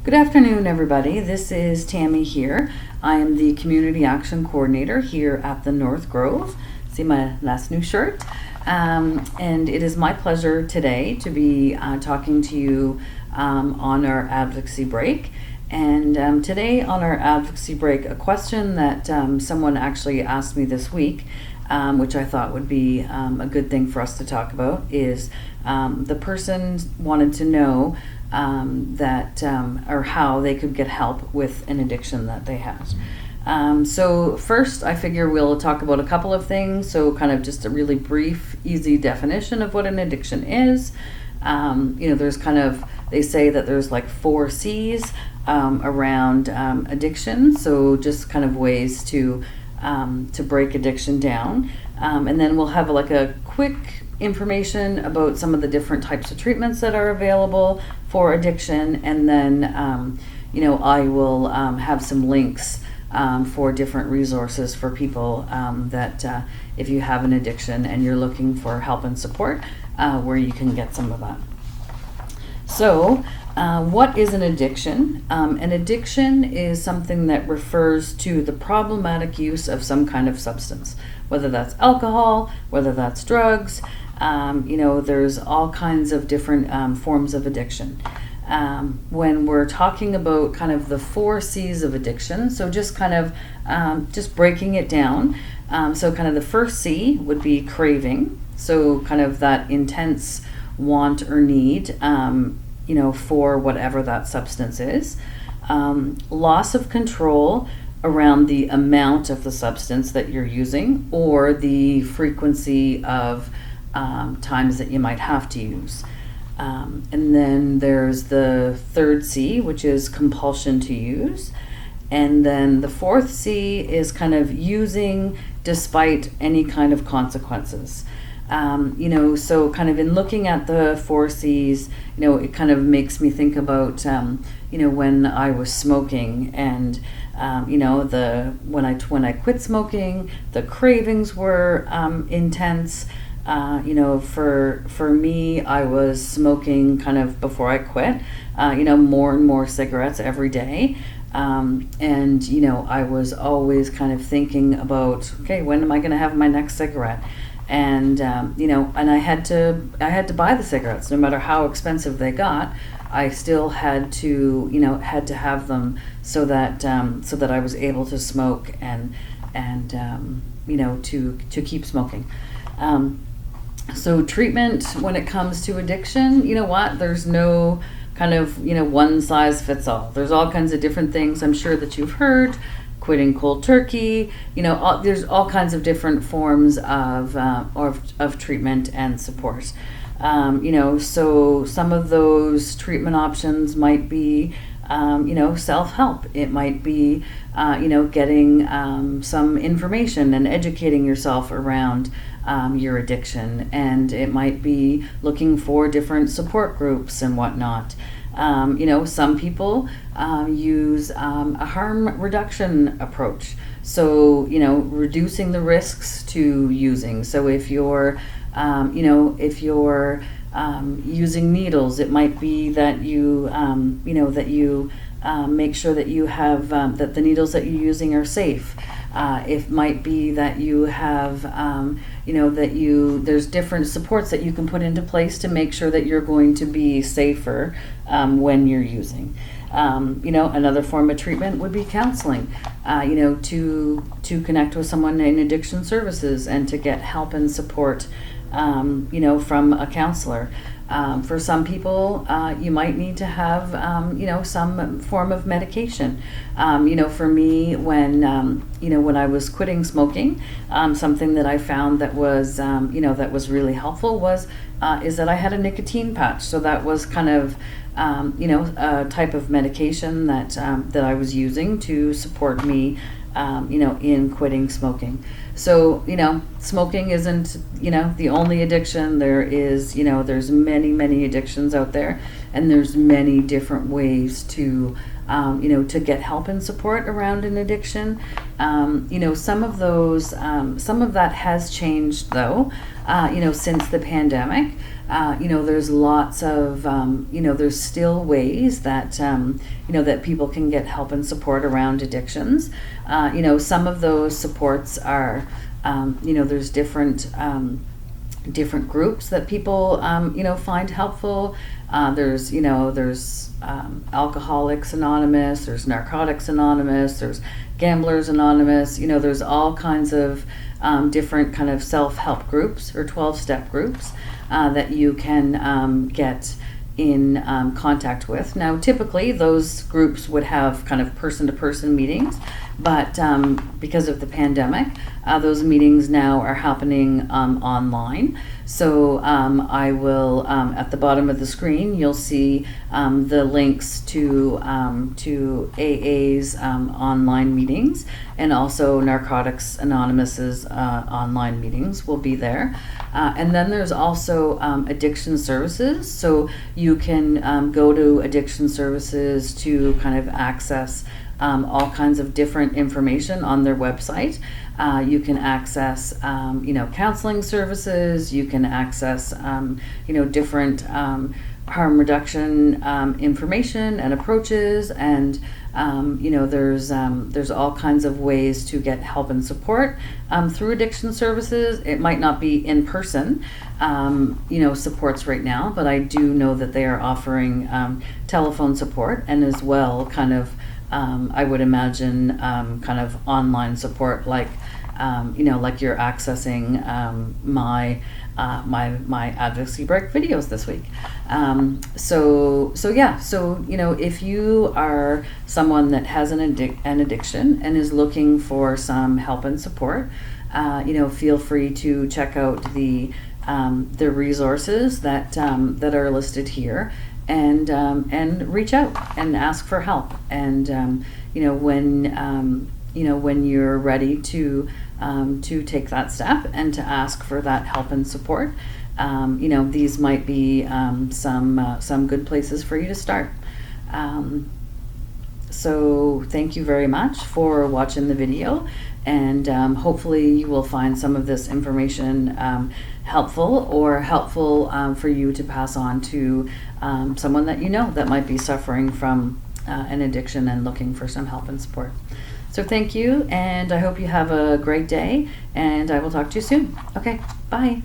Good afternoon, everybody. This is Tammy here. I am the Community Action Coordinator here at the North Grove. See my last new shirt? And it is my pleasure today to be talking to you on our Advocacy Break. And today on our Advocacy Break, a question that someone actually asked me this week, which I thought would be a good thing for us to talk about, is the person wanted to know or how they could get help with an addiction that they had. So first, I figure we'll talk about a couple of things. So kind of just a really brief, easy definition of what an addiction is. There's they say that there's like 4 C's around addiction. So just kind of ways to break addiction down. And then we'll have like a quick information about some of the different types of treatments that are available for addiction, and then I will have some links for different resources for people that if you have an addiction and you're looking for help and support, where you can get some of that. So what is an addiction? An addiction is something that refers to the problematic use of some kind of substance, whether that's alcohol, whether that's drugs. There's all kinds of different forms of addiction. When we're talking about kind of the 4 C's of addiction, so just kind of just breaking it down. So kind of the first C would be craving. So kind of that intense want or need, for whatever that substance is. Loss of control around the amount of the substance that you're using or the frequency of times that you might have to use. And then there's the 3rd C, which is compulsion to use. And then the 4th C is kind of using despite any kind of consequences. So kind of in looking at the 4 C's, it kind of makes me think about, when I was smoking and, when I quit smoking, the cravings were intense. For me, I was smoking kind of before I quit, more and more cigarettes every day. I was always kind of thinking about, okay, when am I going to have my next cigarette? And, and I had to buy the cigarettes, no matter how expensive they got. I still had to have them so that I was able to smoke and to keep smoking. So treatment when it comes to addiction, there's no kind of, one size fits all. There's all kinds of different things I'm sure that you've heard. Quitting cold turkey, there's all kinds of different forms of treatment and support. So some of those treatment options might be, self-help. It might be, getting some information and educating yourself around your addiction. And it might be looking for different support groups and whatnot. Some people use a harm reduction approach. So, reducing the risks to using. So if you're using needles, it might be that you, make sure that you have, that the needles that you're using are safe. It might be that you have, there's different supports that you can put into place to make sure that you're going to be safer when you're using. Another form of treatment would be counseling, to connect with someone in addiction services and to get help and support, from a counselor. For some people, you might need to have, some form of medication. For me, when I was quitting smoking, something that I found that was, that was really helpful is that I had a nicotine patch. So that was kind of, a type of medication that I was using to support me, in quitting smoking. So, smoking isn't, the only addiction. There is, there's many addictions out there, and there's many different ways to, to get help and support around an addiction. Some of those, some of that has changed though, since the pandemic. There's lots of, there's still ways that, that people can get help and support around addictions. Some of those supports are, there's different groups that people, find helpful. There's Alcoholics Anonymous, there's Narcotics Anonymous, there's Gamblers Anonymous. There's all kinds of different kind of self-help groups or 12-step groups that you can get in contact with. Now, typically those groups would have kind of person-to-person meetings, but because of the pandemic, those meetings now are happening online. So I will, at the bottom of the screen, you'll see the links to AA's online meetings, and also Narcotics Anonymous's online meetings will be there. And then there's also addiction services. So you can go to addiction services to kind of access all kinds of different information on their website. You can access, counseling services. You can access, different harm reduction information and approaches, and there's all kinds of ways to get help and support through addiction services. It might not be in person, supports right now, but I do know that they are offering telephone support, and as well kind of I would imagine kind of online support, like like you're accessing my Advocacy Break videos this week. So if you are someone that has an addiction and is looking for some help and support, feel free to check out the resources that are listed here, and reach out and ask for help. And when you're ready to take that step and to ask for that help and support, these might be some good places for you to start. So thank you very much for watching the video, and hopefully you will find some of this information helpful for you to pass on to someone that that might be suffering from an addiction and looking for some help and support. So thank you, and I hope you have a great day, and I will talk to you soon. Okay, bye.